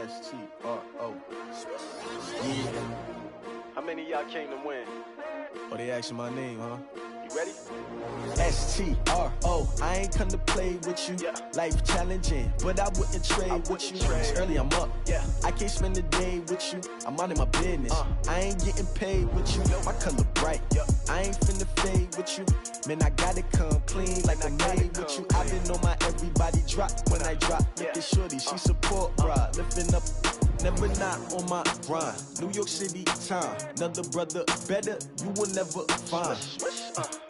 S-T-R-O. Yeah. How many of y'all came to win? Oh, they asking my name, huh? You ready? S-T-R-O. I ain't come to play with you. Yeah. Life challenging, but I wouldn't trade with you. It's early, I'm up. Yeah. I can't spend the day with you. I'm minding my business. I ain't getting paid with you. My color bright. I ain't finna fade with you. Man, I gotta come clean like I made with you. I've been on my everybody drop when I drop. Look at shorty, she support, bruh. Lifting up, never not on my grind. New York City time. Another brother better, you will never find.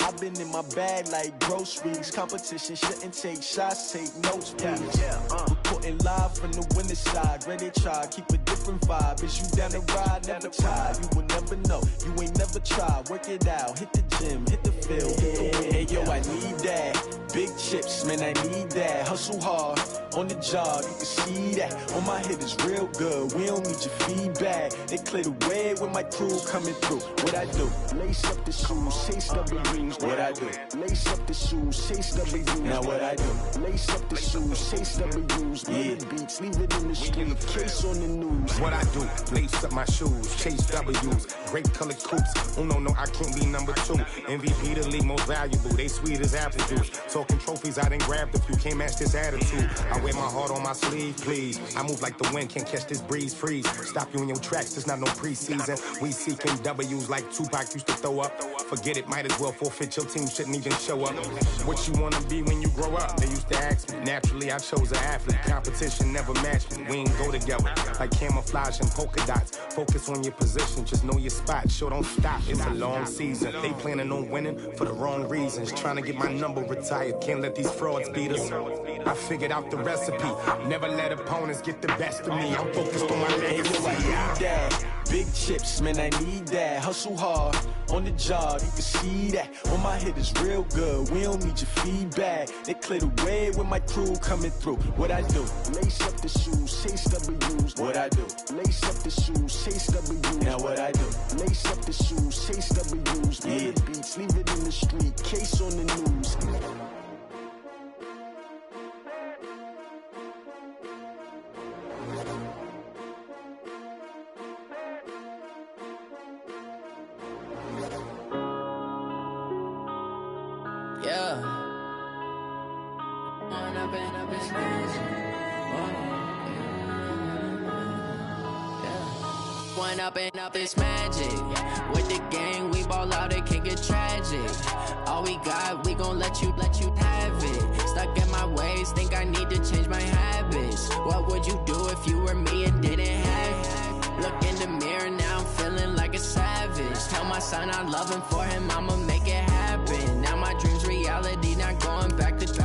I've been in my bag like groceries. Competition shouldn't take shots, take notes, please. Reporting live from the winning side. Ready to try, keep a different vibe. Is you down the ride, never tired. You will never know, you ain't never tried. Work it out, hit the gym, hit the field, hit the wind. Hey yo, I need that. Big chips, man, I need that. Hustle hard, on the job, you can see that. On my hit is real good, we don't need your feedback. They clear the way when my crew coming through. What I do? Lace up the shoes, chase W's. What I do? Lace up the shoes, chase W's. Now what I do? Lace up the shoes, chase W's. Yeah. Beats, leave it in the street, case on the news. What I do? Lace up my shoes, chase W's. Great colored coops. Oh no, I can't be number 2. MVP the league most valuable. They sweet as apple juice. Talking trophies, I done grabbed a few. Can't match this attitude. I wear my heart on my sleeve, please. I move like the wind, can't catch this breeze, freeze. Stop you in your tracks, there's not no preseason. We seeking W's like Tupac used to throw up. Forget it, might as well forfeit. Your team shouldn't even show up. What you wanna be when you grow up? They used to ask me. Naturally, I chose an athlete. Competition never matched me. We ain't go together like camouflage and polka dots. Focus on your position, just know your spot. Sure, don't stop. It's a long season. They planning on winning for the wrong reasons. Trying to get my number retired. Can't let these frauds beat us. I figured out the recipe. Never let opponents get the best of me. I'm focused on my legacy. Big chips, man, I need that. Hustle hard, on the job, you can see that. On my hit is real good, we don't need your feedback. They clear the way when my crew coming through. What I do? Lace up the shoes, chase W's. What I do? Lace up the shoes, chase W's. Now what I do? Lace up the shoes, chase W's. Yeah. Beats, leave it in the street, case on the news. Up this magic. With the gang, we ball out, it can get tragic. All we got, we gon' let you have it. Stuck in my ways, think I need to change my habits. What would you do if you were me and didn't have it? Look in the mirror, now I'm feeling like a savage. Tell my son I love him, for him I'ma make it happen. Now my dream's reality, not going back to.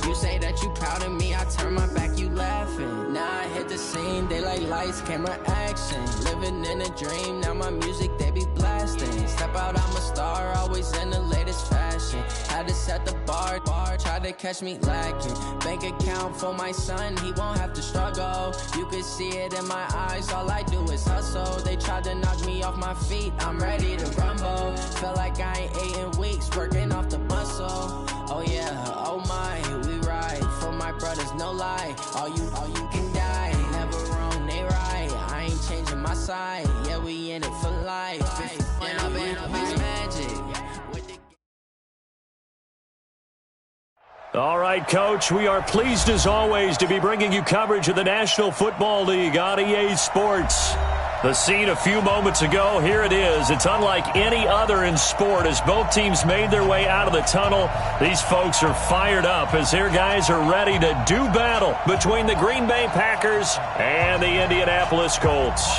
You say that you proud of me, I turn my back, you laughing. Now I hit the scene, they like lights, camera, action. Living in a dream, now my music, they be blasting. Step out, I'm a star, always in the latest fashion. Had to set the bar, try to catch me lacking. Bank account for my son, he won't have to struggle. You can see it in my eyes, all I do is hustle. They tried to knock me off my feet, I'm ready to rumble. Feel like I ain't ate in weeks, working off the muscle. Oh yeah, oh my, we ride for my brothers, no lie. All you can die, never wrong, they right. I ain't changing my side, yeah, we in it for life. When I've been up, it's magic. All right, Coach, we are pleased as always to be bringing you coverage of the National Football League on EA Sports. The scene a few moments ago, here it is. It's unlike any other in sport as both teams made their way out of the tunnel. These folks are fired up as their guys are ready to do battle between the Green Bay Packers and the Indianapolis Colts.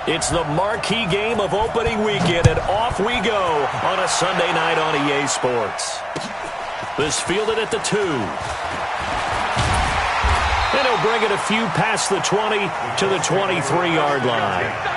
It's the marquee game of opening weekend, and off we go on a Sunday night on EA Sports. This fielded at the 2. And he'll bring it a few past the 20 to the 23-yard line.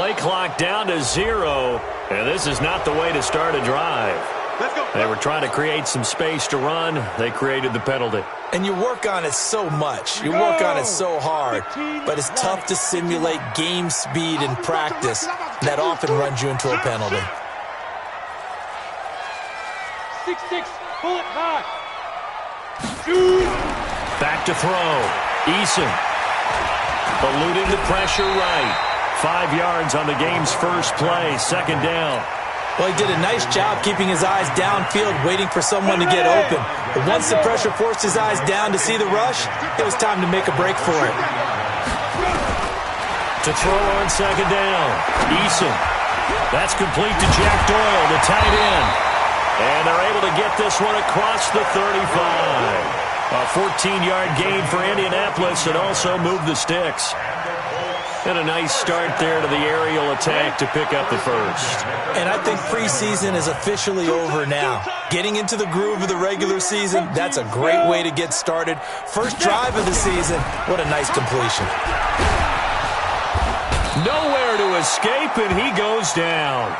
play clock down to 0, and this is not the way to start a drive. They were trying to create some space to run. They created the penalty. And you work on it so much. You work on it so hard. But it's tough to simulate game speed in practice. That often runs you into a penalty. 6-6, pull it high. Back to throw. Eason. Eluding the pressure right. 5 yards on the game's first play. Second down. Well, he did a nice job keeping his eyes downfield, waiting for someone to get open. But once the pressure forced his eyes down to see the rush, it was time to make a break for it. To throw on second down. Eason. That's complete to Jack Doyle, the tight end. And they're able to get this one across the 35. A 14-yard gain for Indianapolis and also move the sticks. And a nice start there to the aerial attack to pick up the first. And I think preseason is officially over now. Getting into the groove of the regular season, that's a great way to get started. First drive of the season, what a nice completion. Nowhere to escape, and he goes down.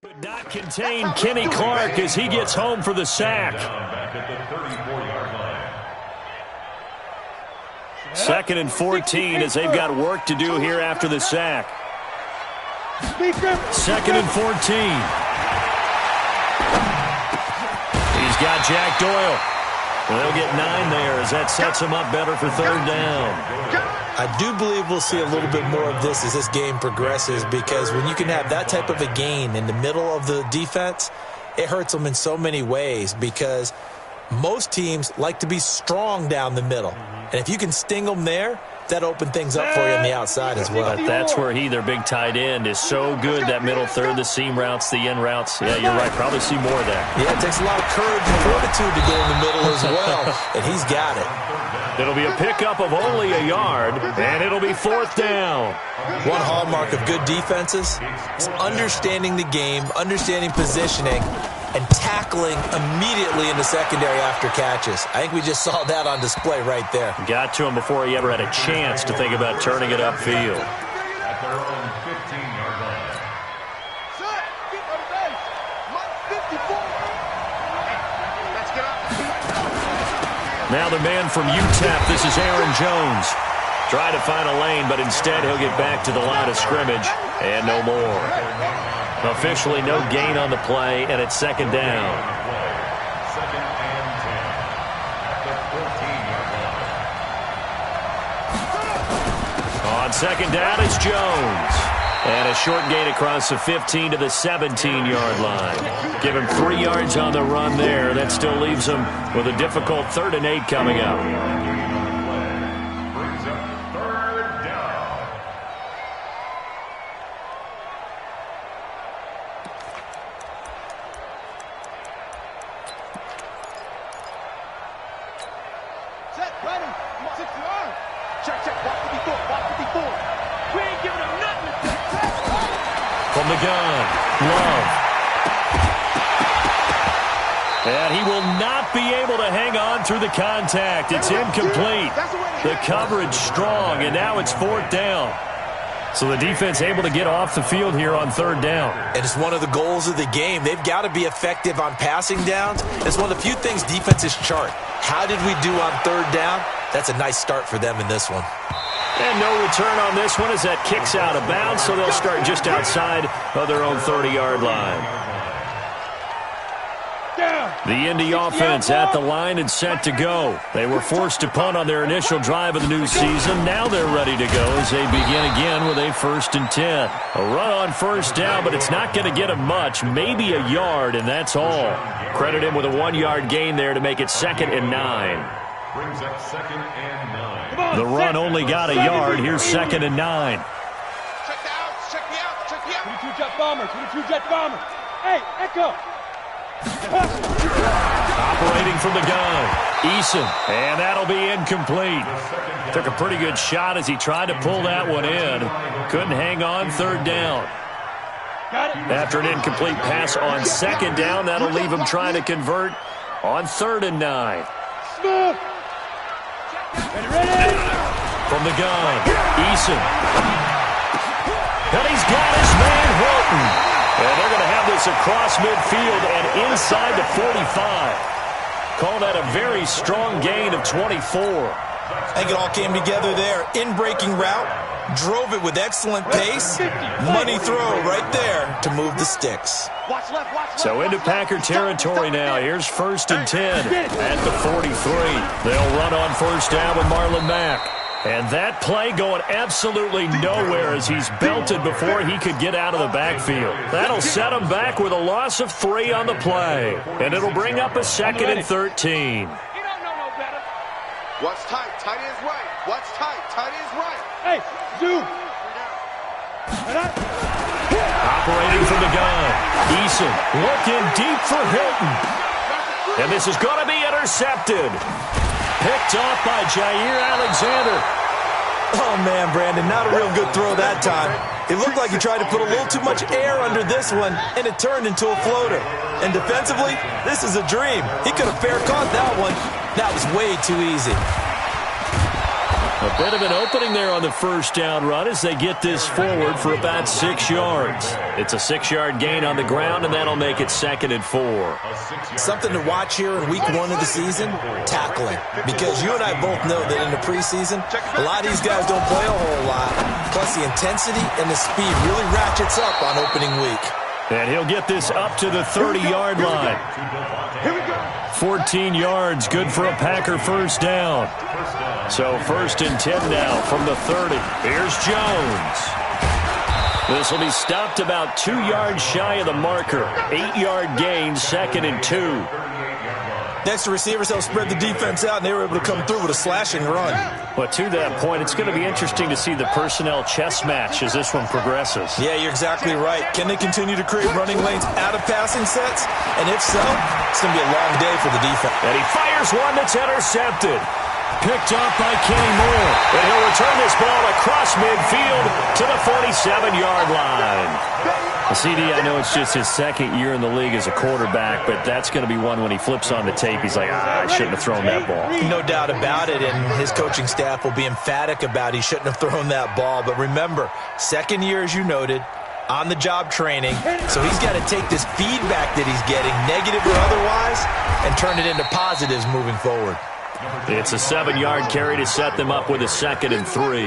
Could not contain Kenny Clark as he gets home for the sack. Second and 14 as they've got work to do here after the sack. Second and 14. He's got Jack Doyle. Well, they'll get 9 there as that sets him up better for third down. I do believe we'll see a little bit more of this as this game progresses, because when you can have that type of a gain in the middle of the defense, it hurts them in so many ways, because most teams like to be strong down the middle. And if you can sting them there, that opened things up for you on the outside as well. But that's where their big tight end, is so good, that middle third, the seam routes, the in routes. Yeah, you're right. Probably see more of that. Yeah, it takes a lot of courage and fortitude to go in the middle as well, and he's got it. It'll be a pickup of only a yard, and it'll be fourth down. One hallmark of good defenses is understanding the game, understanding positioning, and tackling immediately in the secondary after catches. I think we just saw that on display right there. Got to him before he ever had a chance to think about turning it upfield. At their own 15-yard line. Now the man from UTEP, this is Aaron Jones. Try to find a lane, but instead he'll get back to the line of scrimmage, and no more. Officially no gain on the play, and it's second down. Second and 10 at the 14-yard line. On second down, it's Jones. And a short gain across the 15 to the 17-yard line. Give him 3 yards on the run there. That still leaves him with a difficult 3rd and 8 coming up. Brings up third down. Set, ready, 6 yard. Check, walk 54, walk 54. We ain't giving him nothing. From the gun, Love. And he will not be able to hang on through the contact. It's incomplete. The coverage strong, and now it's fourth down. So the defense able to get off the field here on third down. And it's one of the goals of the game. They've got to be effective on passing downs. It's one of the few things defenses chart. How did we do on third down? That's a nice start for them in this one. And no return on this one as that kicks out of bounds, so they'll start just outside of their own 30-yard line. The Indy offense at the line and set to go. They were forced to punt on their initial drive of the new season. Now they're ready to go as they begin again with a 1st and 10. A run on first down, but it's not going to get him much. Maybe a yard, and that's all. Credit him with a 1-yard gain there to make it 2nd and 9. Brings up 2nd and 9. The run only got a yard. Here's 2nd and 9. Check the out, check the out. 22 jet bomber, 22 jet bomber. Hey, Echo. Operating from the gun, Eason, and that'll be incomplete. Took a pretty good shot as he tried to pull that one in. Couldn't hang on, third down. After an incomplete pass on second down, that'll leave him trying to convert on 3rd and 9. From the gun, Eason. And he's got his man Hilton. And they're going to have this across midfield and inside the 45. Call that a very strong gain of 24. I think it all came together there. In-breaking route, drove it with excellent pace. Money throw right there to move the sticks. So into Packer territory now. Here's 1st and 10 at the 43. They'll run on 1st down with Marlon Mack. And that play going absolutely nowhere as he's belted before he could get out of the backfield. That'll set him back with a loss of 3 on the play. And it'll bring up a 2nd and 13. What's tight? Tight is right. What's tight? Tight is right. Hey, zoom. Operating from the gun. Eason looking deep for Hilton. And this is going to be intercepted. Picked off by Jair Alexander. Oh, man, Brandon, not a real good throw that time. It looked like he tried to put a little too much air under this one, and it turned into a floater. And defensively, this is a dream. He could have fair caught that one. That was way too easy. A bit of an opening there on the 1st down run as they get this forward for about 6 yards. It's a 6-yard gain on the ground, and that'll make it 2nd and 4. Something to watch here in week 1 of the season, tackling. Because you and I both know that in the preseason, a lot of these guys don't play a whole lot. Plus the intensity and the speed really ratchets up on opening week. And he'll get this up to the 30-yard line. 14 yards, good for a Packer 1st down. So 1st and 10 now from the 30. Here's Jones. This will be stopped about 2 yards shy of the marker. 8-yard gain, 2nd and 2. Next, the receivers helped spread the defense out, and they were able to come through with a slashing run. But to that point, it's going to be interesting to see the personnel chess match as this one progresses. Yeah, you're exactly right. Can they continue to create running lanes out of passing sets? And if so, it's going to be a long day for the defense. And he fires one that's intercepted. Picked up by Kenny Moore. And he'll return this ball across midfield to the 47-yard line. CD, I know it's just his 2nd year in the league as a quarterback, but that's going to be one when he flips on the tape, he's like, I shouldn't have thrown that ball. No doubt about it, and his coaching staff will be emphatic about he shouldn't have thrown that ball. But remember, 2nd year, as you noted, on-the-job training, so he's got to take this feedback that he's getting, negative or otherwise, and turn it into positives moving forward. It's a 7-yard carry to set them up with a 2nd and 3.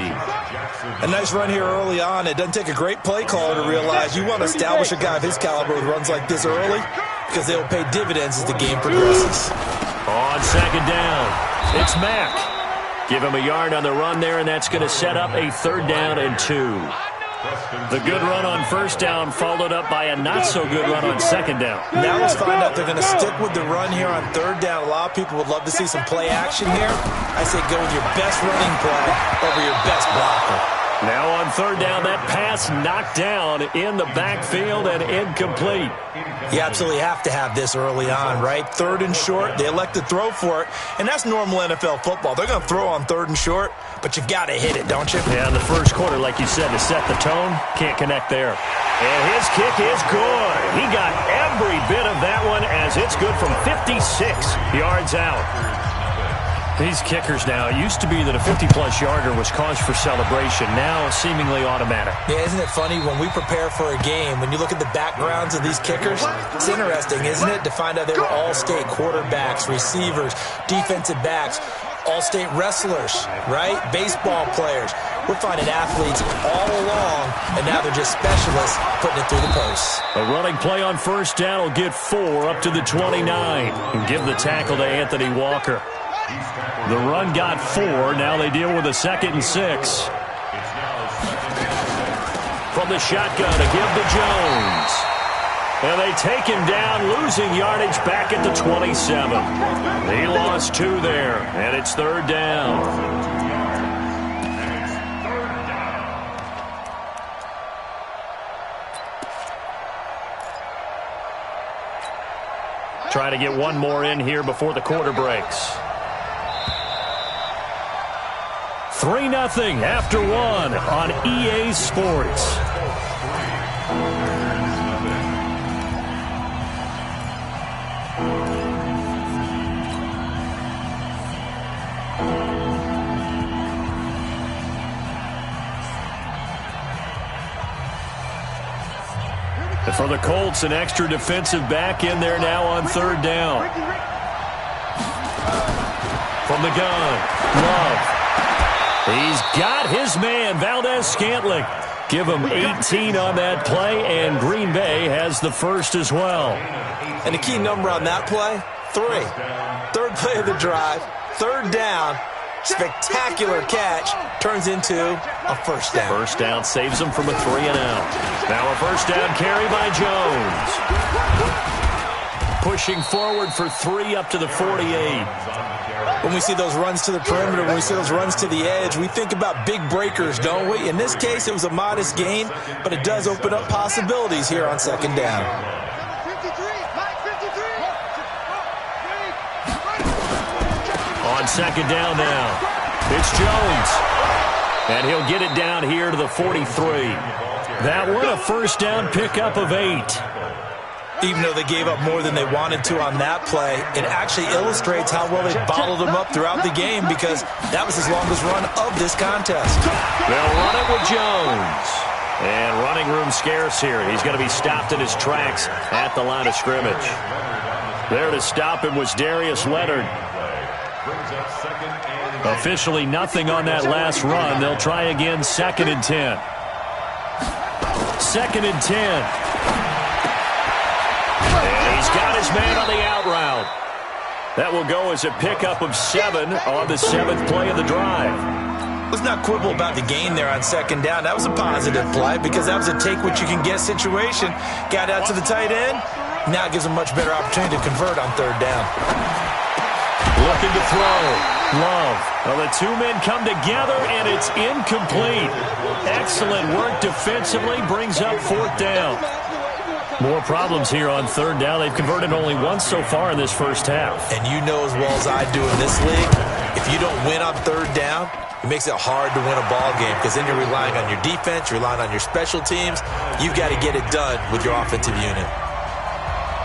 A nice run here early on. It doesn't take a great play caller to realize you want to establish a guy of his caliber with runs like this early because they will pay dividends as the game progresses. On 2nd down, it's Mack. Give him a yard on the run there, and that's going to set up a 3rd down and 2. The good run on 1st down followed up by a not-so-good run on 2nd down. Now let's find out they're going to stick with the run here on 3rd down. A lot of people would love to see some play action here. I say go with your best running play over your best blocker. Now on 3rd down, that pass knocked down in the backfield and incomplete. You absolutely have to have this early on, right? 3rd and short, they elect to throw for it, and that's normal NFL football. They're going to throw on 3rd and short, but you've got to hit it, don't you? Yeah, in the 1st quarter, like you said, to set the tone, can't connect there. And his kick is good. He got every bit of that one as it's good from 56 yards out. These kickers now, it used to be that a 50-plus yarder was cause for celebration. Now, seemingly automatic. Yeah, isn't it funny? When we prepare for a game, when you look at the backgrounds of these kickers, it's interesting, isn't it, to find out they were all-state quarterbacks, receivers, defensive backs, all-state wrestlers, right? Baseball players. We're finding athletes all along, and now they're just specialists putting it through the posts. A running play on 1st down will get 4 up to the 29 and give the tackle to Anthony Walker. The run got 4. Now they deal with a 2nd and 6. From the shotgun to give to Jones. And they take him down, losing yardage back at the 27. He lost 2 there, and it's 3rd down. Trying to get one more in here before the quarter breaks. 3-0 after one on EA Sports. And for the Colts, an extra defensive back in there now on third down. From the gun, Love. He's got his man, Valdez-Scantling. Give him 18 on that play, and Green Bay has the first as well. And the key number on that play, 3. Third play of the drive, third down, spectacular catch, turns into a first down. First down saves him from a 3-and-out. Now a first down carry by Jones. Pushing forward for 3 up to the 48. When we see those runs to the perimeter, when we see those runs to the edge, we think about big breakers, don't we? In this case, it was a modest gain, but it does open up possibilities here on second down. On second down now, it's Jones. And he'll get it down here to the 43. That one, a first down pickup of 8. Even though they gave up more than they wanted to on that play, it actually illustrates how well they bottled them up throughout the game, because that was his longest run of this contest. They'll run it with Jones. And running room scarce here. He's going to be stopped in his tracks at the line of scrimmage. There to stop him was Darius Leonard. Officially nothing on that last run. They'll try again, 2nd and 10. 2nd and 10. He's got his man on the out route. That will go as a pickup of 7 on the 7th play of the drive. Let's not quibble about the gain there on second down. That was a positive play, because that was a take-what-you-can-get situation. Got out to the tight end. Now it gives him a much better opportunity to convert on third down. Looking to throw. Love. Well, the two men come together, and it's incomplete. Excellent work defensively. Brings up 4th down. More problems here on third down. They've converted only once so far in this first half. And you know as well as I do in this league, if you don't win on third down, it makes it hard to win a ball game, because then you're relying on your defense, you're relying on your special teams. You've got to get it done with your offensive unit.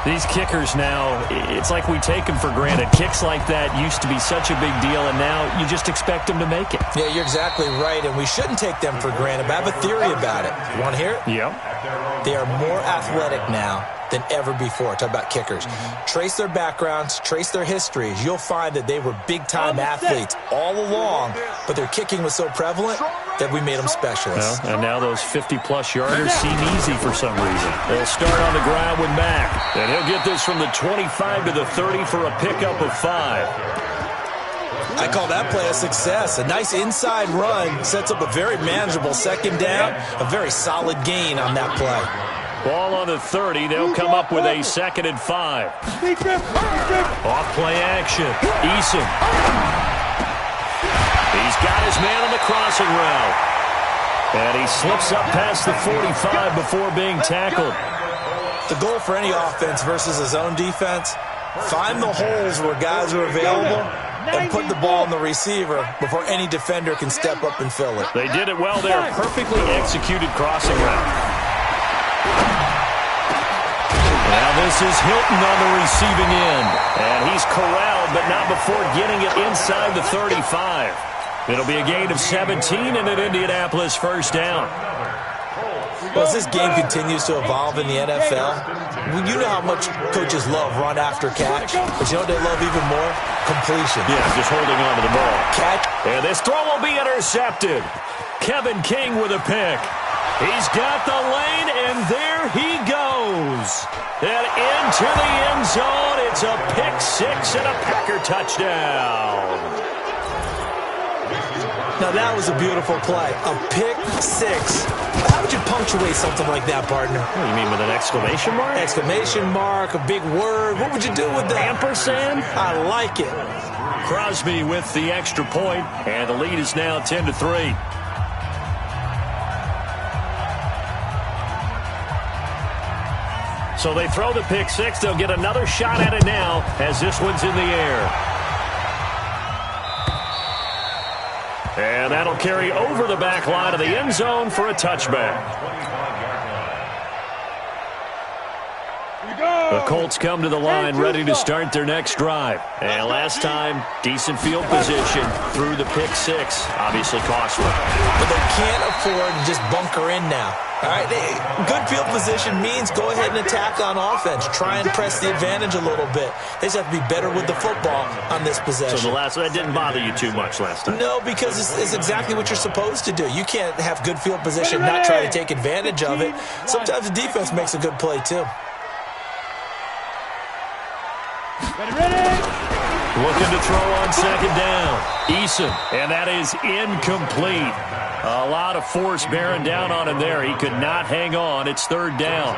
These kickers now, it's like we take them for granted. Kicks like that used to be such a big deal, and now you just expect them to make it. Yeah, you're exactly right, and we shouldn't take them for granted. But I have a theory about it. You want to hear it? Yep. They are more athletic now than ever before. Talk about kickers. Trace their backgrounds, trace their histories. You'll find that they were big-time athletes all along, but their kicking was so prevalent that we made them specialists. Well, and now those 50-plus yarders seem easy for some reason. They'll start on the ground with Mack, and he'll get this from the 25 to the 30 for a pickup of 5. I call that play a success. A nice inside run sets up a very manageable second down, a very solid gain on that play. Ball on the 30. They'll come up with a 2nd and 5. Off play action. Eason. He's got his man on the crossing route. And he slips up past the 45 before being tackled. The goal for any offense versus a zone defense, find the holes where guys are available and put the ball in the receiver before any defender can step up and fill it. They did it well there. Perfectly executed crossing route. Now this is Hilton on the receiving end. And he's corralled, but not before getting it inside the 35. It'll be a gain of 17 and an Indianapolis first down. Well, as this game continues to evolve in the NFL, you know how much coaches love run after catch, but you know what they love even more? Completion. Yeah, just holding on to the ball. Catch. And this throw will be intercepted. Kevin King with a pick. He's got the lane, and there he goes. And into the end zone. It's a pick 6 and a Packer touchdown. Now, that was a beautiful play. A pick 6. How would you punctuate something like that, partner? What, you mean with an exclamation mark? Exclamation mark, a big word. What would you do with that? Ampersand? I like it. Crosby with the extra point, and the lead is now 10-3. So they throw the pick six. They'll get another shot at it now as this one's in the air. And that'll carry over the back line of the end zone for a touchback. The Colts come to the line ready to start their next drive. And last time, decent field position through the pick six. Obviously costly. But they can't afford to just bunker in now. All right, good field position means go ahead and attack on offense. Try and press the advantage a little bit. They just have to be better with the football on this possession. So that didn't bother you too much last time? No, because it's exactly what you're supposed to do. You can't have good field position and not try to take advantage of it. Sometimes the defense makes a good play, too. Looking to throw on second down. Eason, and that is incomplete. A lot of force bearing down on him there. He could not hang on. It's third down.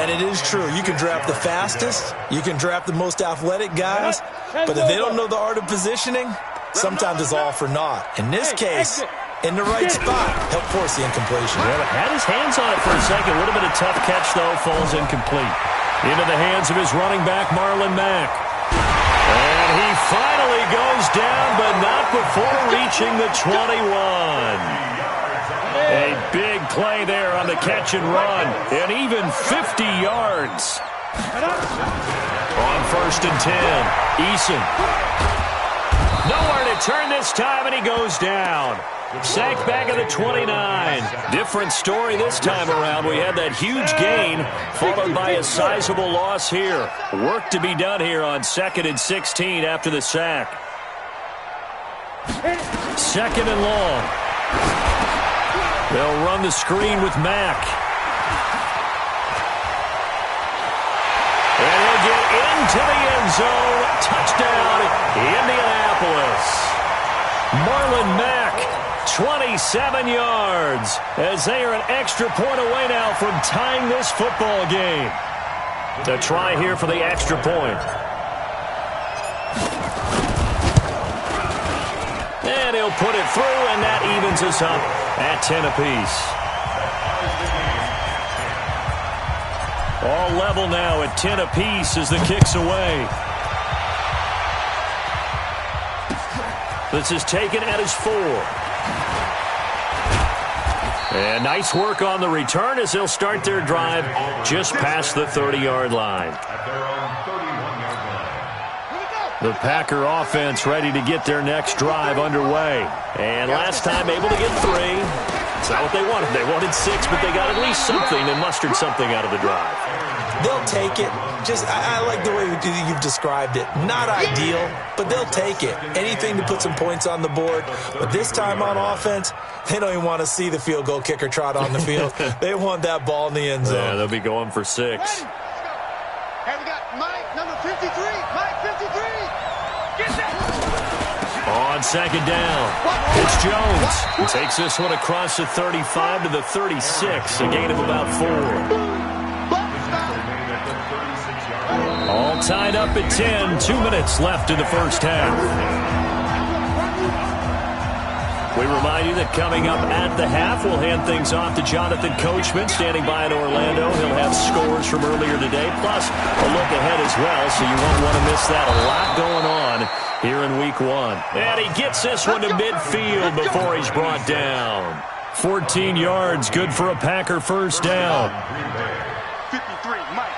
And it is true. You can draft the fastest. You can draft the most athletic guys. But if they don't know the art of positioning, sometimes it's all for naught. In this case, in the right spot, help force the incompletion. Yeah, had his hands on it for a second. Would have been a tough catch, though. Falls incomplete. Into the hands of his running back, Marlon Mack. And he finally goes down, but not before reaching the 21. A big play there on the catch and run, and even 50 yards. On 1st and 10, Eason. Nowhere to turn this time, and he goes down. Sacked back at the 29. Different story this time around. We had that huge gain, followed by a sizable loss here. Work to be done here on 2nd and 16 after the sack. 2nd and long. They'll run the screen with Mack. And he'll get into the end zone. Touchdown, Indianapolis. Marlon Mack, 27 yards, as they are an extra point away now from tying this football game. To try here for the extra point. And he'll put it through, and that evens us up at 10 apiece. All level now at 10 apiece as the kick's away. This is taken at his 4. And nice work on the return as they'll start their drive just past the 30-yard line. The Packer offense ready to get their next drive underway. And last time able to get 3. It's not what they wanted. They wanted 6, but they got at least something and mustered something out of the drive. They'll take it. I like the way you've described it. Not ideal, but they'll take it. Anything to put some points on the board. But this time on offense, they don't even want to see the field goal kicker trot on the field. They want that ball in the end zone. Yeah, they'll be going for 6. Hey, we got Mike, number 53. Mike, 53. Get that. On second down, it's Jones. He takes this one across the 35 to the 36, a gain of about 4. All tied up at 10, 2 minutes left in the first half. We remind you that coming up at the half, we'll hand things off to Jonathan Coachman, standing by in Orlando. He'll have scores from earlier today, plus a look ahead as well, so you won't want to miss that. A lot going on here in week 1. And he gets this one to midfield before he's brought down. 14 yards, good for a Packer first down. 53, Mike.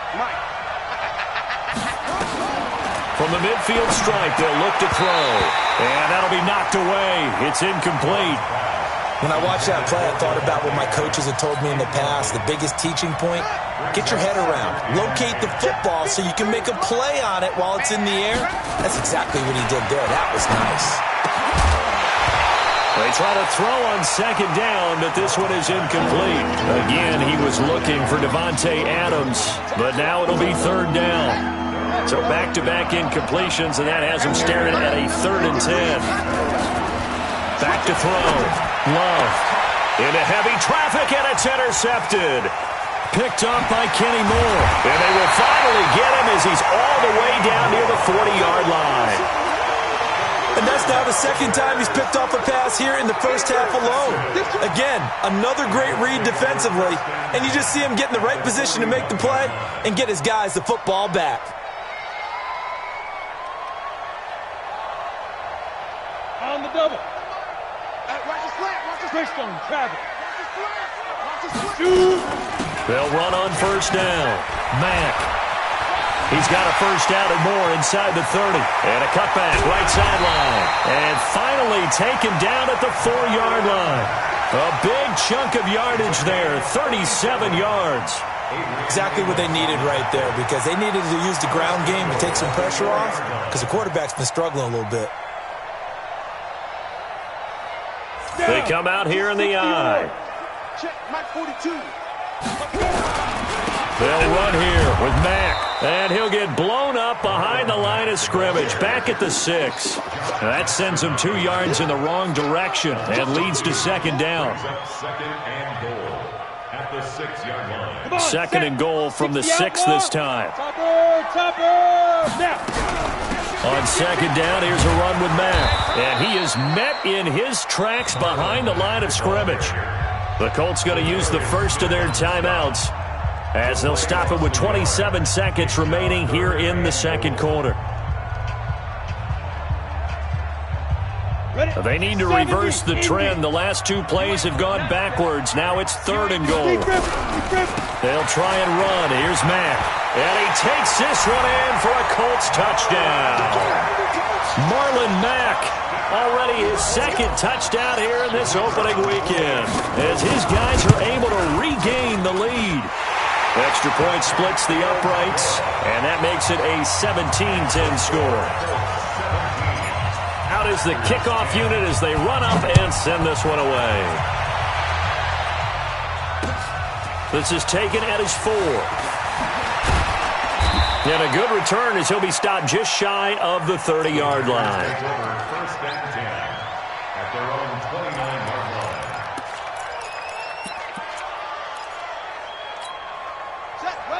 From the midfield stripe, they'll look to throw. And that'll be knocked away. It's incomplete. When I watched that play, I thought about what my coaches had told me in the past. The biggest teaching point, get your head around. Locate the football so you can make a play on it while it's in the air. That's exactly what he did there. That was nice. They try to throw on second down, but this one is incomplete. Again, he was looking for Devontae Adams, but now it'll be third down. So back-to-back incompletions, and that has him staring at a 3rd and 10. Back to throw. Love. Into heavy traffic, and it's intercepted. Picked up by Kenny Moore. And they will finally get him as he's all the way down near the 40-yard line. And that's now the second time he's picked off a pass here in the first half alone. Again, another great read defensively, and you just see him get in the right position to make the play and get his guys the football back. On the double. Watch the slant. Watch the switch on Travis. Watch the slant. They'll run on first down. Mack. He's got a first down and more inside the 30. And a cutback, right sideline. And finally taken down at the 4-yard line. A big chunk of yardage there, 37 yards. Exactly what they needed right there, because they needed to use the ground game to take some pressure off, because the quarterback's been struggling a little bit. They come out here in the eye. Check, Mike 42. They'll run here with Mack. And he'll get blown up behind the line of scrimmage, back at the 6. That sends him 2 yards in the wrong direction and leads to second down. Second and goal at the 6-yard line. Second and goal from the 6 this time. On second down, here's a run with Mack. And he is met in his tracks behind the line of scrimmage. The Colts going to use the first of their timeouts as they'll stop it with 27 seconds remaining here in the second quarter. They need to reverse the trend. The last 2 plays have gone backwards. Now it's third and goal. They'll try and run. Here's Mack. And he takes this one in for a Colts touchdown. Marlon Mack, already his second touchdown here in this opening weekend, as his guys are able to regain the lead. Extra point splits the uprights, and that makes it a 17-10 score. Out is the kickoff unit as they run up and send this one away. This is taken at his 4. And a good return as he'll be stopped just shy of the 30-yard line. First and 10 at their own 29-yard line.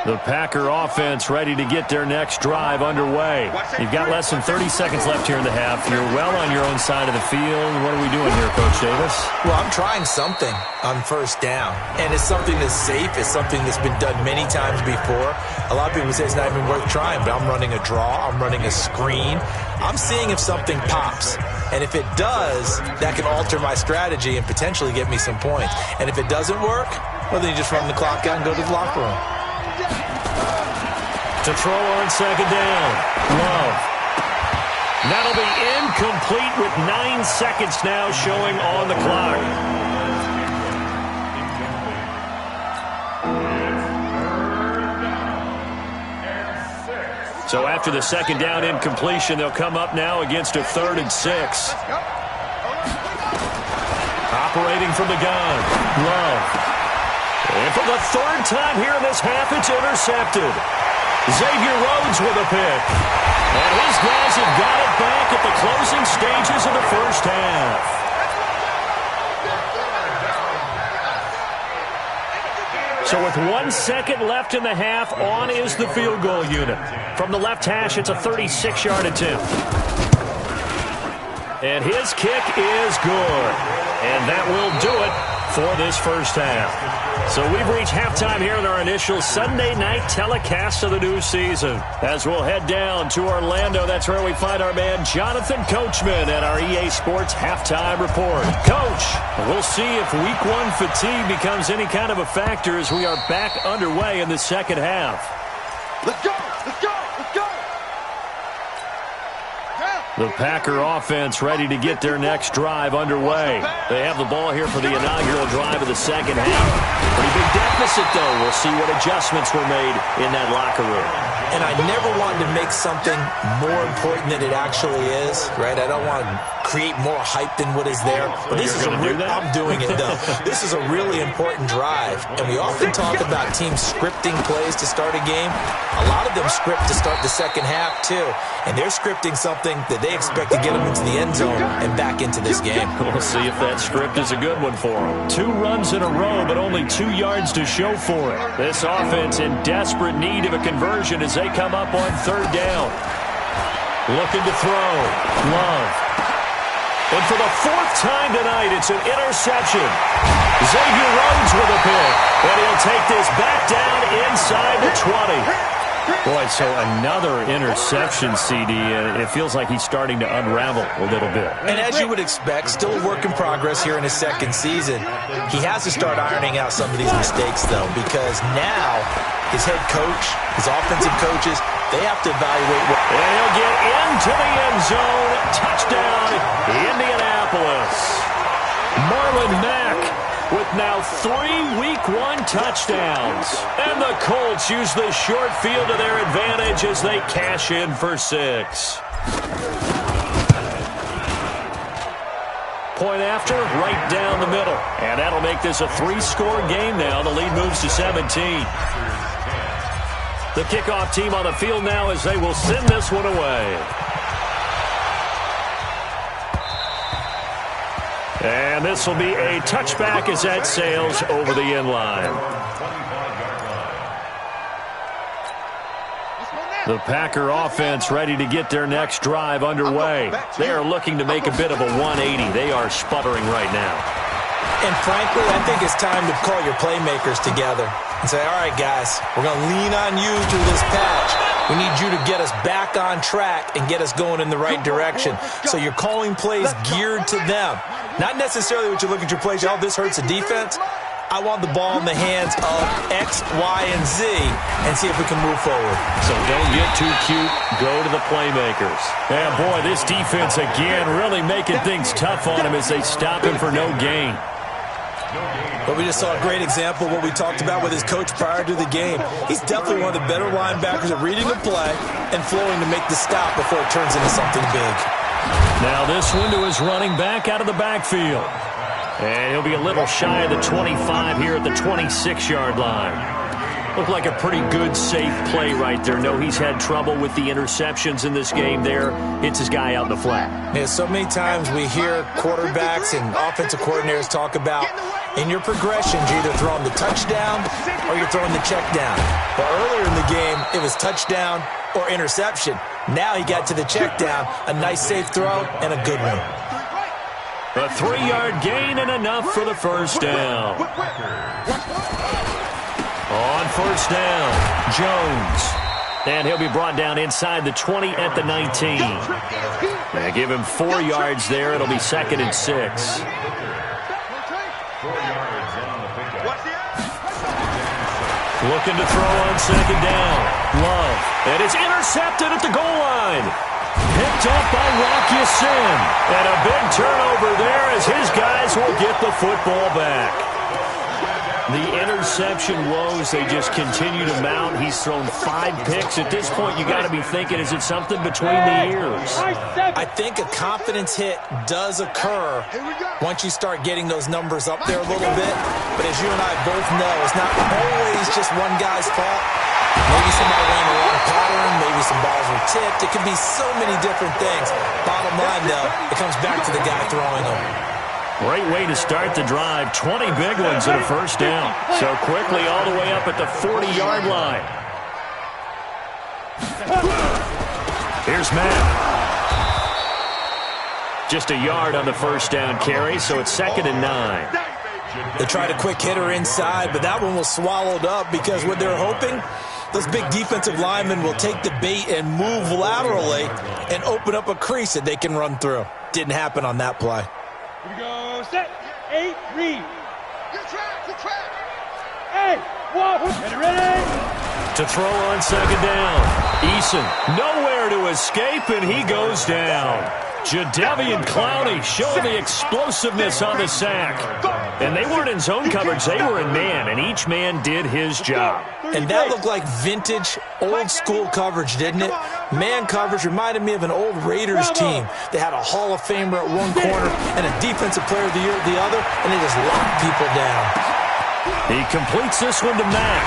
The Packer offense ready to get their next drive underway. You've got less than 30 seconds left here in the half. You're well on your own side of the field. What are we doing here, Coach Davis? Well, I'm trying something on first down, and it's something that's safe. It's something that's been done many times before. A lot of people say it's not even worth trying, but I'm running a draw. I'm running a screen. I'm seeing if something pops. And if it does, that can alter my strategy and potentially get me some points. And if it doesn't work, well, then you just run the clock out and go to the locker room. To throw on second down. Love. That'll be incomplete with 9 seconds now showing on the clock. So after the second down incompletion, they'll come up now against a 3rd and 6. Operating from the gun. Love. And for the 3rd time here in this half, it's intercepted. Xavier Rhodes with a pick. And his guys have got it back at the closing stages of the first half. So with 1 second left in the half, on is the field goal unit. From the left hash, it's a 36-yard attempt. And his kick is good. And that will do it for this first half. So we've reached halftime here in our initial Sunday night telecast of the new season. As we'll head down to Orlando, that's where we find our man Jonathan Coachman at our EA Sports Halftime Report. Coach, we'll see if Week 1 fatigue becomes any kind of a factor as we are back underway in the second half. Let's go! Let's go! Let's go! The Packer offense ready to get their next drive underway. They have the ball here for the inaugural drive of the second half. Pretty big deficit, though. We'll see what adjustments were made in that locker room. And I never wanted to make something more important than it actually is, right? I don't want to create more hype than what is there. But this is I'm doing it, though. This is a really important drive. And we often talk about teams scripting plays to start a game. A lot of them script to start the second half, too. And they're scripting something that they expect to get them into the end zone and back into this game. We'll see if that script is a good one for them. 2 runs in a row, but only 2 yards to show for it. This offense in desperate need of a conversion as they come up on 3rd down. Looking to throw. Love. And for the 4th time tonight, it's an interception. Xavier Rhodes with a pick. And he'll take this back down inside the 20. Boy, so another interception, CD. It feels like he's starting to unravel a little bit. And as you would expect, still a work in progress here in his second season. He has to start ironing out some of these mistakes, though, because now his head coach, his offensive coaches, they have to evaluate what... And he'll get into the end zone. Touchdown, Indianapolis. Marlon Mack with now 3 Week 1 touchdowns. And the Colts use the short field to their advantage as they cash in for 6. Point after, right down the middle. And that'll make this a 3-score game now. The lead moves to 17. The kickoff team on the field now as they will send this one away. And this will be a touchback as that sails over the end line. The Packer offense ready to get their next drive underway. They are looking to make a bit of a 180. They are sputtering right now. And frankly, I think it's time to call your playmakers together and say, all right, guys, we're going to lean on you through this patch. We need you to get us back on track and get us going in the right direction. So you're calling plays geared to them. Not necessarily what you're looking at your plays. Oh, this hurts the defense. I want the ball in the hands of X, Y, and Z and see if we can move forward. So don't get too cute. Go to the playmakers. Yeah, boy, this defense again really making things tough on him as they stop him for no gain. But we just saw a great example of what we talked about with his coach prior to the game. He's definitely one of the better linebackers at reading the play and flowing to make the stop before it turns into something big. Now this window is running back out of the backfield. And he'll be a little shy of the 25 here at the 26-yard line. Looked like a pretty good, safe play right there. No, he's had trouble with the interceptions in this game there. Hits his guy out in the flat. Yeah, so many times we hear quarterbacks and offensive coordinators talk about in your progressions, you're either throwing the touchdown or you're throwing the check down. But earlier in the game, it was touchdown or interception. Now he got to the check down, a nice safe throw, and a good one. A 3-yard gain and enough for the first down. On first down, Jones. And he'll be brought down inside the 20 at the 19. They give him 4 yards there. It'll be 2nd and 6. Looking to throw on 2nd down. Love. And it's intercepted at the goal line. Picked up by Rock Ya-Sin. And a big turnover there as his guys will get the football back. The interception woes, they just continue to mount. He's thrown 5 picks. At this point, you got to be thinking, is it something between the ears? I think a confidence hit does occur once you start getting those numbers up there a little bit. But as you and I both know, it's not always just one guy's fault. Maybe somebody ran the wrong pattern. Maybe some balls were tipped. It could be so many different things. Bottom line, though, it comes back to the guy throwing them. Great way to start the drive. 20 big ones and a first down. So quickly all the way up at the 40-yard line. Here's Matt. Just a yard on the first down carry, so it's 2nd and 9. They tried a quick hitter inside, but that one was swallowed up because what they're hoping, those big defensive linemen will take the bait and move laterally and open up a crease that they can run through. Didn't happen on that play. Here we go, set, 8, read. Good track. Hey, walk, get ready. To throw on 2nd down. Eason nowhere to escape, and he goes down. Jadeveon Clowney showing the explosiveness on the sack. And they weren't in zone coverage, they were in man, and each man did his job. And that looked like vintage, old-school coverage, didn't it? Man coverage reminded me of an old Raiders team. They had a Hall of Famer at one corner and a Defensive Player of the Year at the other, and they just locked people down. He completes this one to Mack.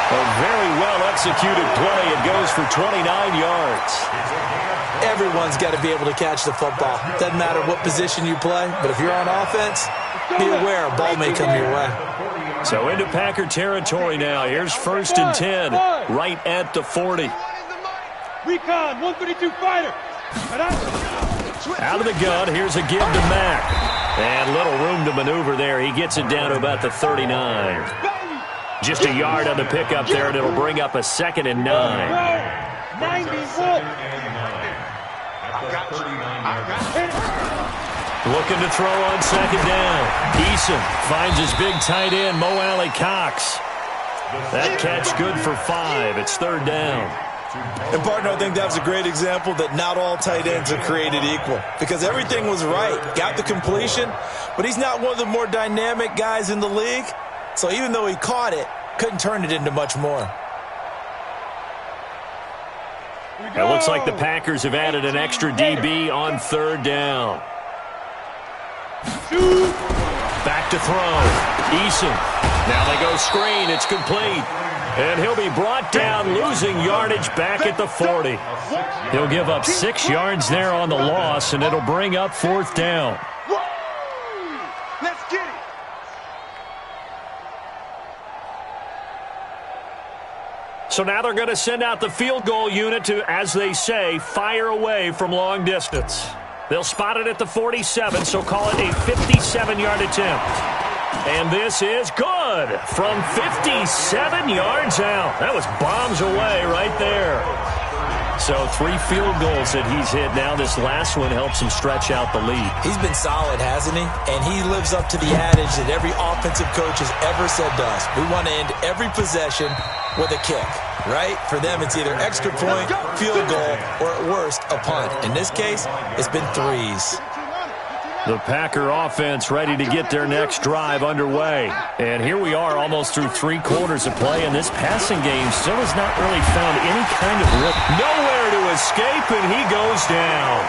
A very well-executed play. It goes for 29 yards. Everyone's got to be able to catch the football. Doesn't matter what position you play, but if you're on offense, be aware a ball may come your way. So into Packer territory now. Here's 1st and 10, right at the 40. Recon, 132 fighter. Out of the gun, here's a give to Mack. And little room to maneuver there. He gets it down to about the 39. Just a yard on the pickup there, and it'll bring up a 2nd and 9. Looking to throw on 2nd down. Eason finds his big tight end, Mo Alley Cox. That catch good for 5. It's 3rd down. And, partner, I think that was a great example that not all tight ends are created equal, because everything was right. Got the completion, but he's not one of the more dynamic guys in the league. So even though he caught it, couldn't turn it into much more. It looks like the Packers have added an extra DB on 3rd down. Back to throw. Eason. Now they go screen. It's complete. And he'll be brought down, losing yardage back at the 40. He'll give up 6 yards there on the loss, and it'll bring up 4th down. Let's get it. So now they're going to send out the field goal unit to, as they say, fire away from long distance. They'll spot it at the 47, so call it a 57-yard attempt. And this is good from 57 yards out. That was bombs away right there. So 3 field goals that he's hit now. This last one helps him stretch out the lead. He's been solid, hasn't he? And he lives up to the adage that every offensive coach has ever said to us. We want to end every possession with a kick, right? For them, it's either extra point, field goal, or at worst, a punt. In this case, it's been 3s. The Packer offense ready to get their next drive underway. And here we are almost through 3 quarters of play, and this passing game still has not really found any kind of rhythm. Nowhere to escape, and he goes down.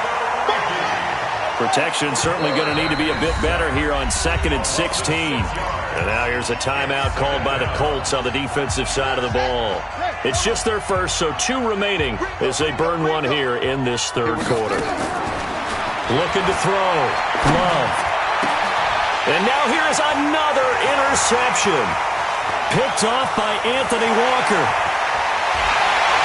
Protection certainly going to need to be a bit better here on 2nd and 16. And now here's a timeout called by the Colts on the defensive side of the ball. It's just their first, so 2 remaining as they burn one here in this 3rd quarter. Looking to throw. Love. And now here is another interception. Picked off by Anthony Walker.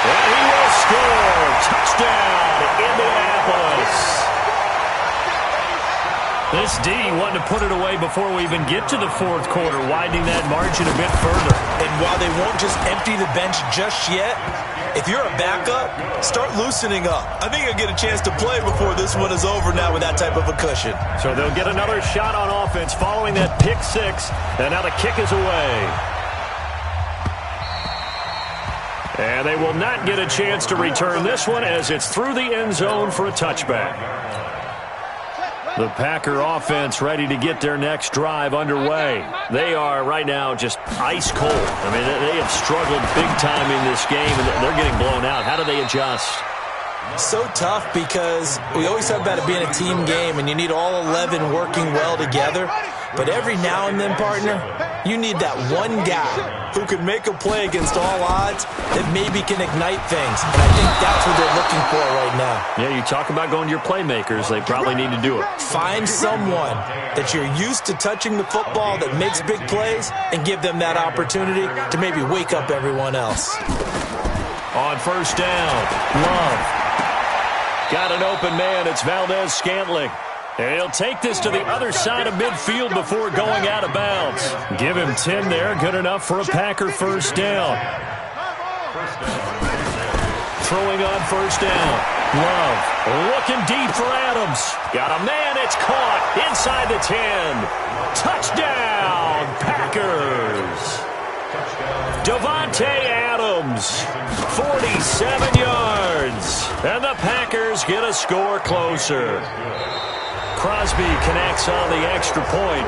And he will score. Touchdown, Indianapolis. This D wanted to put it away before we even get to the 4th quarter, widening that margin a bit further. And while they won't just empty the bench just yet, if you're a backup, start loosening up. I think you'll get a chance to play before this one is over now with that type of a cushion. So they'll get another shot on offense following that pick 6, and now the kick is away. And they will not get a chance to return this one as it's through the end zone for a touchback. The Packer offense ready to get their next drive underway. They are right now just ice cold. I mean, they have struggled big time in this game, and they're getting blown out. How do they adjust? So tough because we always talk about it being a team game, and you need all 11 working well together. But every now and then, partner, you need that one guy who can make a play against all odds that maybe can ignite things. And I think that's what they're looking for right now. Yeah, you talk about going to your playmakers. They probably need to do it. Find someone that you're used to touching the football that makes big plays and give them that opportunity to maybe wake up everyone else. On 1st down, Love. Got an open man. It's Valdez-Scantling. And he'll take this to the other side of midfield before going out of bounds. Give him 10 there. Good enough for a Packer 1st down. Throwing on 1st down. Love looking deep for Adams. Got a man. It's caught inside the 10. Touchdown, Packers. Devontae Adams, 47 yards. And the Packers get a score closer. Crosby connects on the extra point.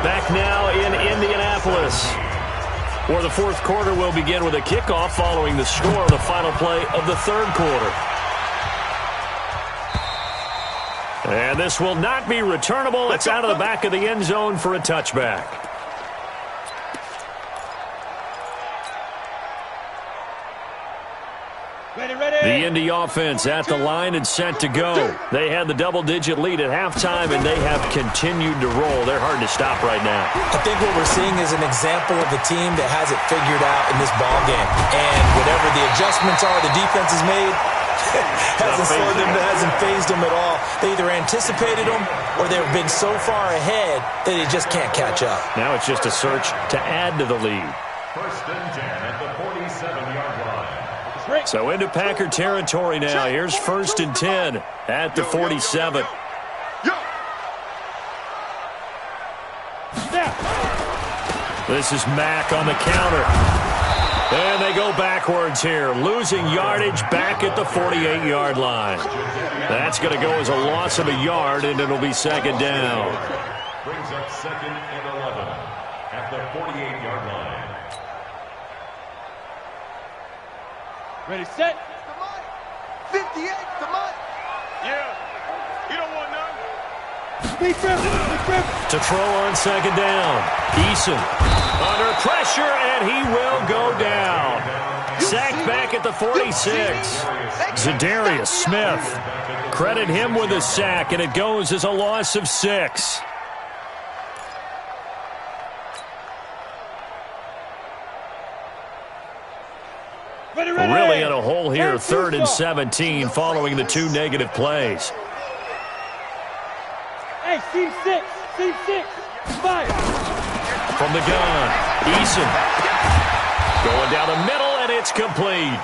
Back now in Indianapolis, where the 4th quarter will begin with a kickoff following the score of the final play of the 3rd quarter. And this will not be returnable. It's out of the back of the end zone for a touchback. The Indy offense at the line and set to go. They had the double-digit lead at halftime, and they have continued to roll. They're hard to stop right now. I think what we're seeing is an example of a team that has it figured out in this ball game. And whatever the adjustments are the defense has made, hasn't phased them at all. They either anticipated them or they've been so far ahead that they just can't catch up. Now it's just a search to add to the lead. First and 10 at the 47-yard line. So into Packer territory now. Here's first and 10 at the 47. This is Mack on the counter. And they go backwards here, losing yardage back at the 48-yard line. That's going to go as a loss of a yard, and it'll be second down. Brings up second and 11 at the 48-yard line. Ready, set. 58, come on. Yeah. You don't want none. To throw on second down. Eason under pressure, and he will go down. Sacked back at the 46. Zadarius Smith. Credit him with a sack, and it goes as a loss of 6. Really in a hole here, 3rd and 17, following the 2 negative plays. Hey, team 6, fire. From the gun, Eason. Going down the middle, and it's complete.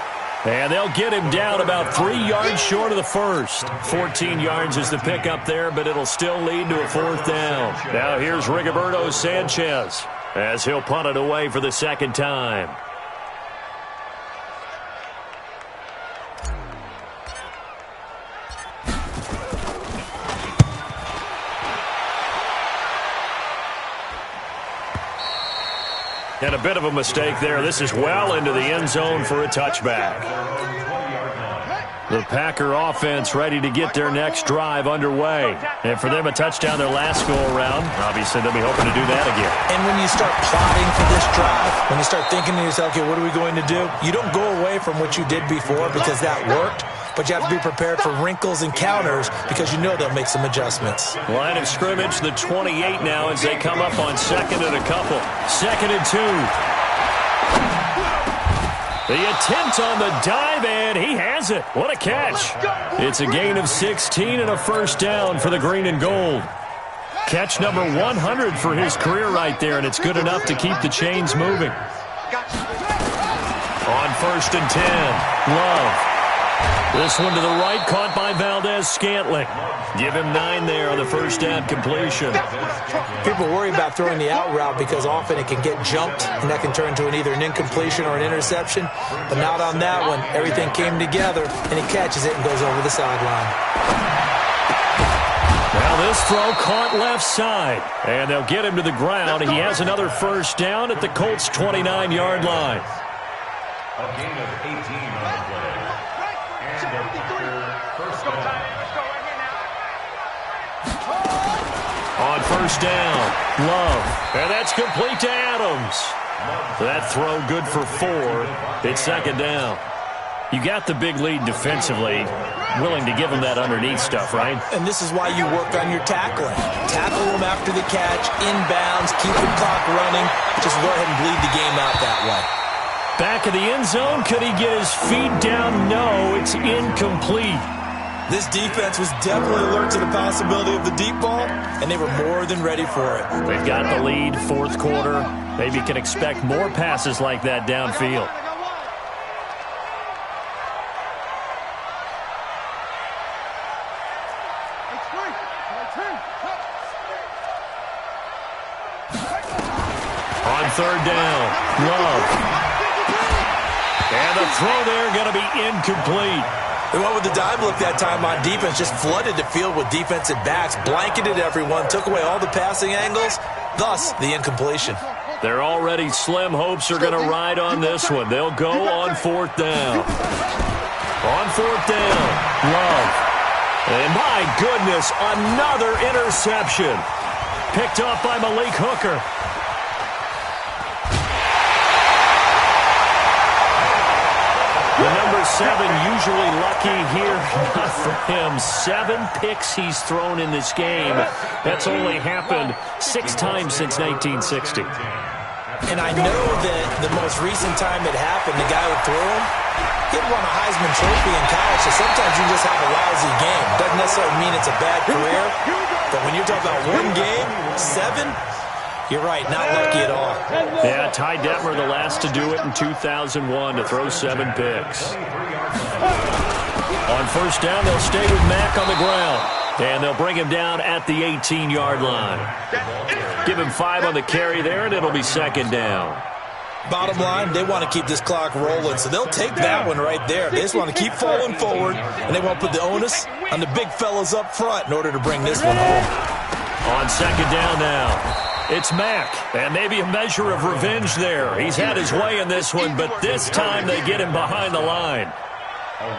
And they'll get him down about 3 yards short of the first. 14 yards is the pickup there, but it'll still lead to a 4th down. Now here's Rigoberto Sanchez as he'll punt it away for the second time. And a bit of a mistake there. This is well into the end zone for a touchback. The Packer offense ready to get their next drive underway. And for them, a touchdown their last go-around. Obviously, they'll be hoping to do that again. And when you start plotting for this drive, when you start thinking to yourself, okay, what are we going to do? You don't go away from what you did before because that worked. But you have to be prepared for wrinkles and counters because you know they'll make some adjustments. Line of scrimmage, the 28 now as they come up on second and a couple. 2nd and 2. The attempt on the dive, and he has it. What a catch. It's a gain of 16 and a 1st down for the green and gold. Catch number 100 for his career right there, and it's good enough to keep the chains moving. On 1st and 10, Love. This one to the right, caught by Valdez-Scantling. Give him 9 there on the first down completion. People worry about throwing the out route because often it can get jumped, and that can turn into either an incompletion or an interception. But not on that one. Everything came together, and he catches it and goes over the sideline. Now this throw caught left side, and they'll get him to the ground. He has another first down at the Colts' 29-yard line. A gain of 18 on the play. And a first down. On first down, Love. And that's complete to Adams. That throw good for 4. It's second down. You got the big lead defensively. Willing to give them that underneath stuff, right? And this is why you work on your tackling. Tackle them after the catch, inbounds, keep the clock running. Just go ahead and bleed the game out that way. Back of the end zone, could he get his feet down? No, it's incomplete. This defense was definitely alert to the possibility of the deep ball, and they were more than ready for it. They've got the lead, 4th quarter. Maybe can expect more passes like that downfield. On 3rd down, Love. And the throw there going to be incomplete. They went with the dime look that time on defense, just flooded the field with defensive backs, blanketed everyone, took away all the passing angles, thus the incompletion. Their already slim hopes are going to ride on this one. They'll go on 4th down. On 4th down, Love. And my goodness, another interception. Picked off by Malik Hooker. The number 7 usually lucky here. Not for him. 7 picks he's thrown in this game. That's only happened 6 times since 1960. And I know that the most recent time it happened, the guy who threw him, he won a Heisman Trophy in college, so sometimes you just have a lousy game. Doesn't necessarily mean it's a bad career, but when you're talking about one game, 7, you're right, not lucky at all. Yeah, Ty Detmer, the last to do it in 2001, to throw 7 picks. On first down, they'll stay with Mack on the ground, and they'll bring him down at the 18-yard line. Give him 5 on the carry there, and it'll be second down. Bottom line, they want to keep this clock rolling, so they'll take that one right there. They just want to keep falling forward, and they want to put the onus on the big fellas up front in order to bring this one home. On second down now, it's Mack, and maybe a measure of revenge there. He's had his way in this one, but this time they get him behind the line.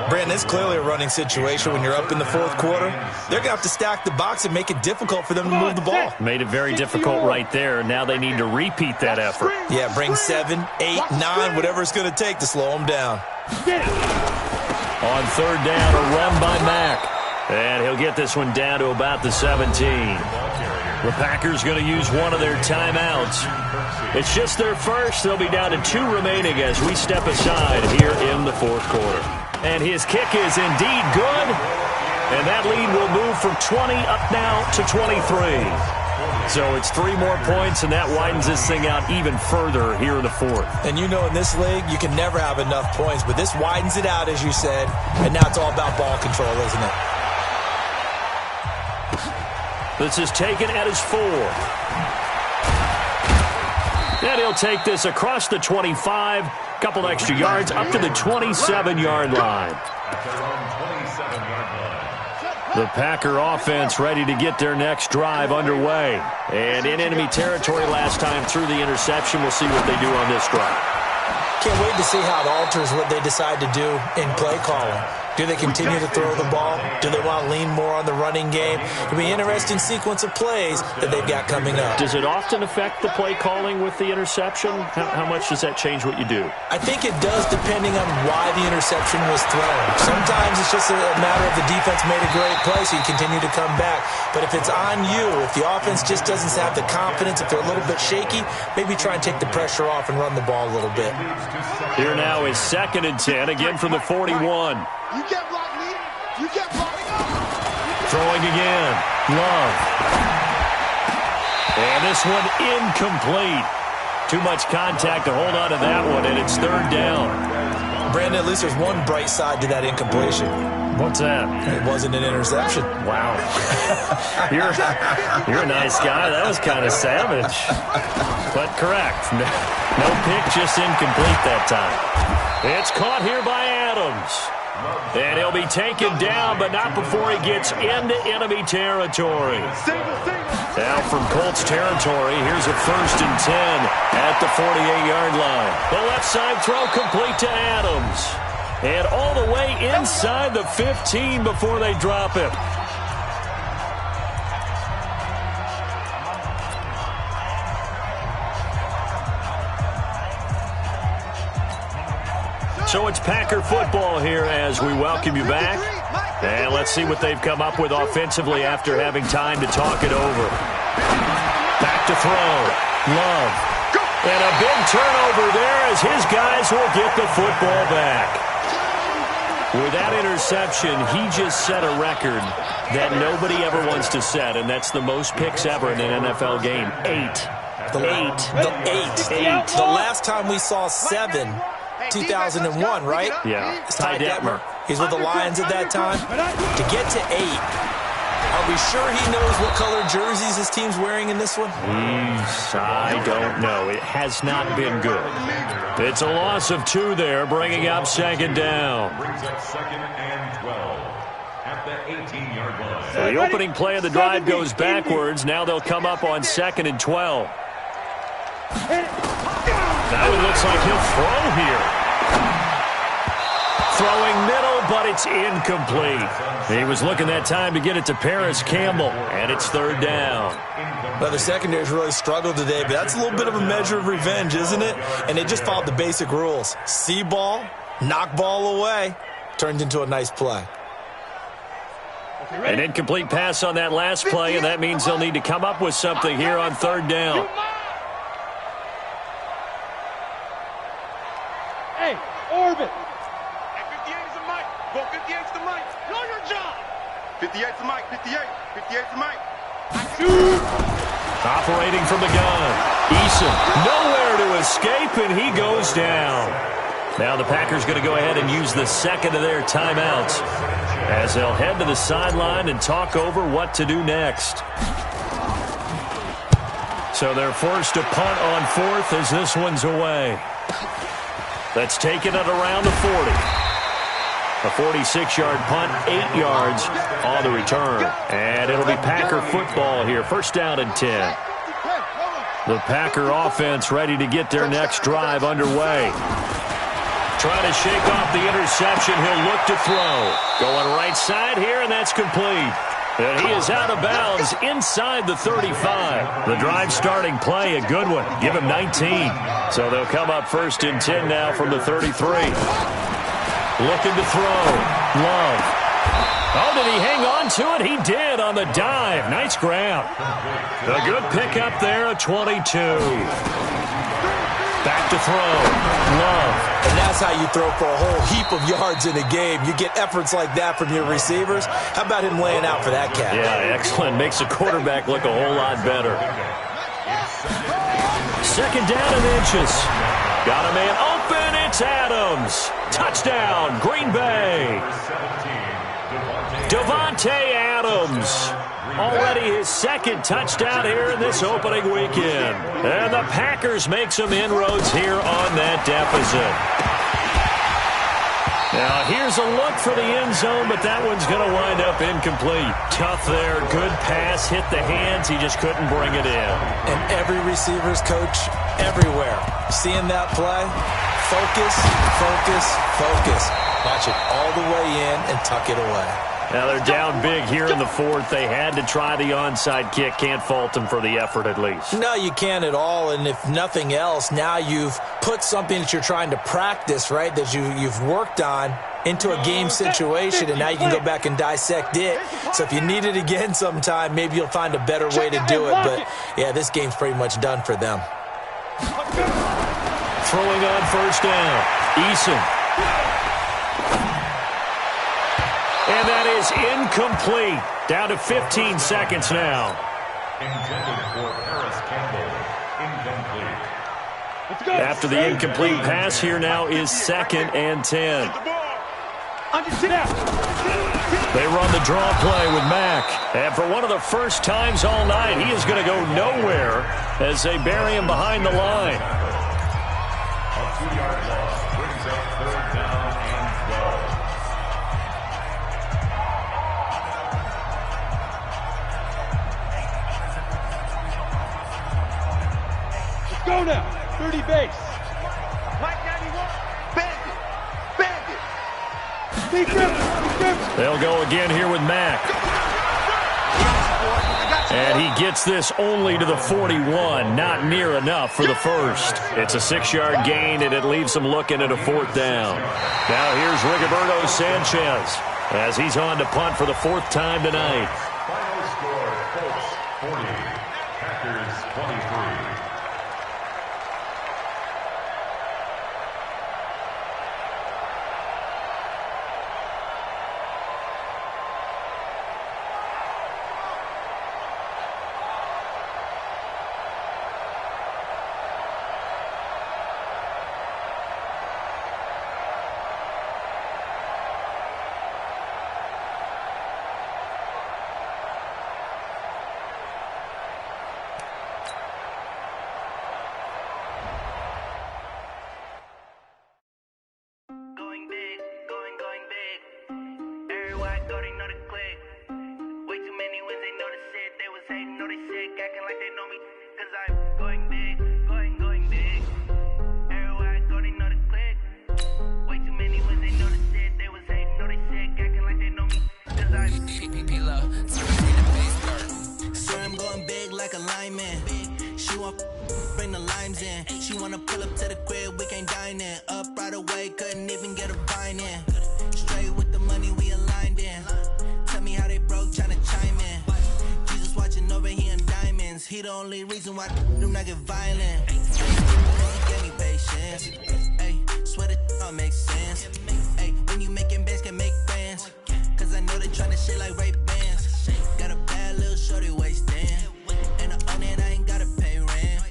Brandon, it's clearly a running situation when you're up in the fourth quarter. They're going to have to stack the box and make it difficult for them to move the ball. Made it very difficult right there. Now they need to repeat that effort. Yeah, bring 7, 8, 9, whatever it's going to take to slow them down. On third down, a run by Mack. And he'll get this one down to about the 17. The Packers going to use one of their timeouts. It's just their first. They'll be down to 2 remaining as we step aside here in the fourth quarter. And his kick is indeed good. And that lead will move from 20 up now to 23. So it's 3 more points, and that widens this thing out even further here in the fourth. And you know in this league, you can never have enough points. But this widens it out, as you said. And now it's all about ball control, isn't it? This is taken at his 4. And he'll take this across the 25. Couple extra yards up to the 27-yard line. The Packer offense ready to get their next drive underway. And in enemy territory last time through the interception. We'll see what they do on this drive. Can't wait to see how it alters what they decide to do in play calling. Do they continue to throw the ball? Do they want to lean more on the running game? It'll be an interesting sequence of plays that they've got coming up. Does it often affect the play calling with the interception? How much does that change what you do? I think it does, depending on why the interception was thrown. Sometimes it's just a matter of the defense made a great play, so you continue to come back. But if it's on you, if the offense just doesn't have the confidence, if they're a little bit shaky, maybe try and take the pressure off and run the ball a little bit. Here now is 2nd and 10, again from the 41. You get blocked, Lee. You get blocked. Throwing again. Love. And this one incomplete. Too much contact to hold on to that one, and it's 3rd down. Brandon, at least there's one bright side to that incompletion. What's that? It wasn't an interception. Wow. You're a nice guy. That was kind of savage. But correct. No pick, just incomplete that time. It's caught here by Adams. And he'll be taken down, but not before he gets into enemy territory. Now from Colts territory, here's a 1st and 10 at the 48-yard line. The left side throw complete to Adams. And all the way inside the 15 before they drop him. So it's Packer football here as we welcome you back. And let's see what they've come up with offensively after having time to talk it over. Back to throw. Love. And a big turnover there as his guys will get the football back. With that interception, he just set a record that nobody ever wants to set, and that's the most picks ever in an NFL game. 8. The last time we saw 7, 2001, right? Yeah. It's Ty Detmer. He's with the Lions at that time. To get to 8, are we sure he knows what color jerseys his team's wearing in this one? I don't know. It has not been good. It's a loss of 2 there, bringing up 2nd down. Brings up 2nd and 12 at the 18-yard line. The opening play of the drive goes backwards. Now they'll come up on 2nd and 12. Now it looks like he'll throw here. Throwing middle, but it's incomplete. He was looking that time to get it to Paris Campbell, and it's 3rd down. Well, the secondary's really struggled today, but that's a little bit of a measure of revenge, isn't it? And they just followed the basic rules. See ball, knock ball away, turned into a nice play. An incomplete pass on that last play, and that means they'll need to come up with something here on 3rd down. 58's the mic. Know your job. 58's the mic. 58's the mic. Operating from the gun. Eason nowhere to escape, and he goes down. Now the Packers going to go ahead and use the second of their timeouts as they'll head to the sideline and talk over what to do next. So they're forced to punt on fourth as this one's away. Let's take it at around the 40. A 46-yard punt, 8 yards on the return. And it'll be Packer football here. First down and 10. The Packer offense ready to get their next drive underway. Trying to shake off the interception. He'll look to throw. Going right side here, and that's complete. And he is out of bounds inside the 35. The drive starting play, a good one. Give him 19. So they'll come up first and 10 now from the 33. Looking to throw. Love. Oh, did he hang on to it? He did on the dive. Nice grab. A good pickup there, a 22. Back to throw. Love. And that's how you throw for a whole heap of yards in a game. You get efforts like that from your receivers. How about him laying out for that cat? Yeah, excellent. Makes the quarterback look a whole lot better. Second down and inches. Got a man open. It's Adams. Touchdown, Green Bay. Devontae Adams. Already his second touchdown here in this opening weekend. And the Packers make some inroads here on that deficit. Now, here's a look for the end zone, but that one's going to wind up incomplete. Tough there. Good pass. Hit the hands. He just couldn't bring it in. And every receiver's coach everywhere. Seeing that play, focus, focus, focus. Watch it all the way in and tuck it away. Now they're down big here in the fourth. They had to try the onside kick. Can't fault them for the effort at least. No, you can't at all. And if nothing else, now you've put something that you're trying to practice, right, that you've worked on into a game situation, and now you can go back and dissect it. So if you need it again sometime, maybe you'll find a better way to do it. But, yeah, this game's pretty much done for them. Throwing on first down. Eason. And that is incomplete. Down to 15 seconds now. Intended for Paris Campbell. Incomplete. After the incomplete pass, here now is second and 10. They run the draw play with Mack. And for one of the first times all night, he is going to go nowhere as they bury him behind the line. A 2-yard loss brings up third down and 12. Go now. 30 base. Mike 91. Bandit. Bandit. Big grip. They'll go again here with Mack. And he gets this only to the 41. Not near enough for the first. It's a 6-yard gain, and it leaves them looking at a fourth down. Now here's Rigoberto Sanchez as he's on to punt for the fourth time tonight. Final score, Colts 40, Packers 23. He the only reason why do not get violent. He gave me patience. Ay, swear that all makes sense. Ay, when you making bands can make bands. shit like Ray-Bans. Got a bad little shorty wasting. And I own it, I ain't gotta pay rent.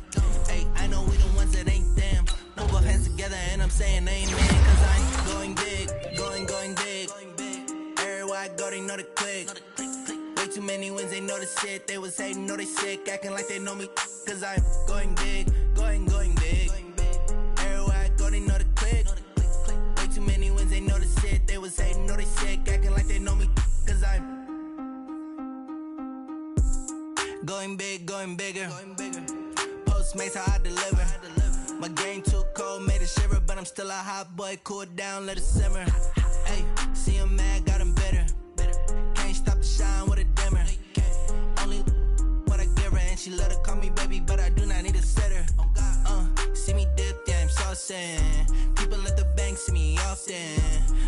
Hey, I know we the ones that ain't them. No both hands together and I'm saying amen. Cause I'm going big, going big. Everywhere I go, they know the click. Way too many wins, they know the shit. They was hating, know they sick, acting like they know me. Cause I'm going big, going big. Everywhere I go, they know the click. Way too many wins, they know the shit. They was hating, know they sick, acting like they know me. Cause I'm going big, going bigger. Postmates, how I deliver. My game too cold, made it shiver. But I'm still a hot boy, cool it down, let it simmer. Hey, see him mad, got him bitter. Can't stop the shine with a dimmer. Only what I give her, and she let her call me baby, but I do not need a sitter. See me dip, yeah, I'm saucing. People at the bank see me often.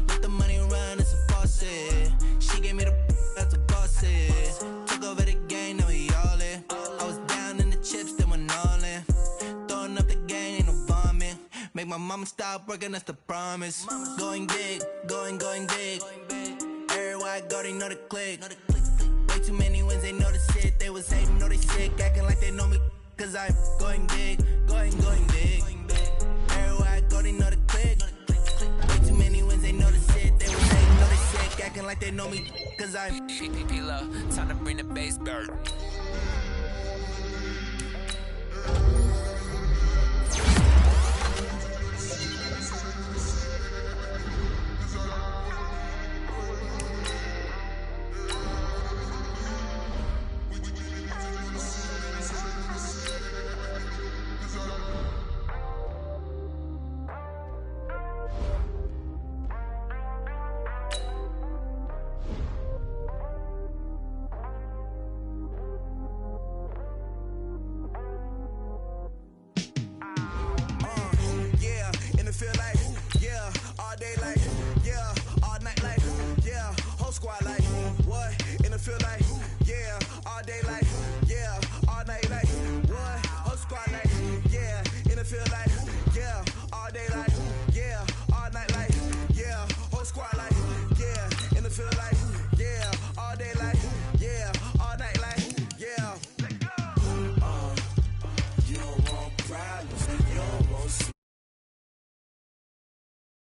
Let the money run, it's a faucet. She gave me the that's a bosses. Took over the game, now we all in. I was down in the chips, then went all in. Throwing up the gang, ain't no vomit. Make my mama stop working, that's the promise. Going big, going big. Everywhere I go, they know the click. Way too many wins, they know the shit. They was hating, know they sick, acting like they know me. Cause I'm going big, going big. Everywhere I go, they know the click. Way too many wins, they know the shit. They was hating, know they sick, acting like they know me. Cause I'm P-Lo, time to bring the bass bird.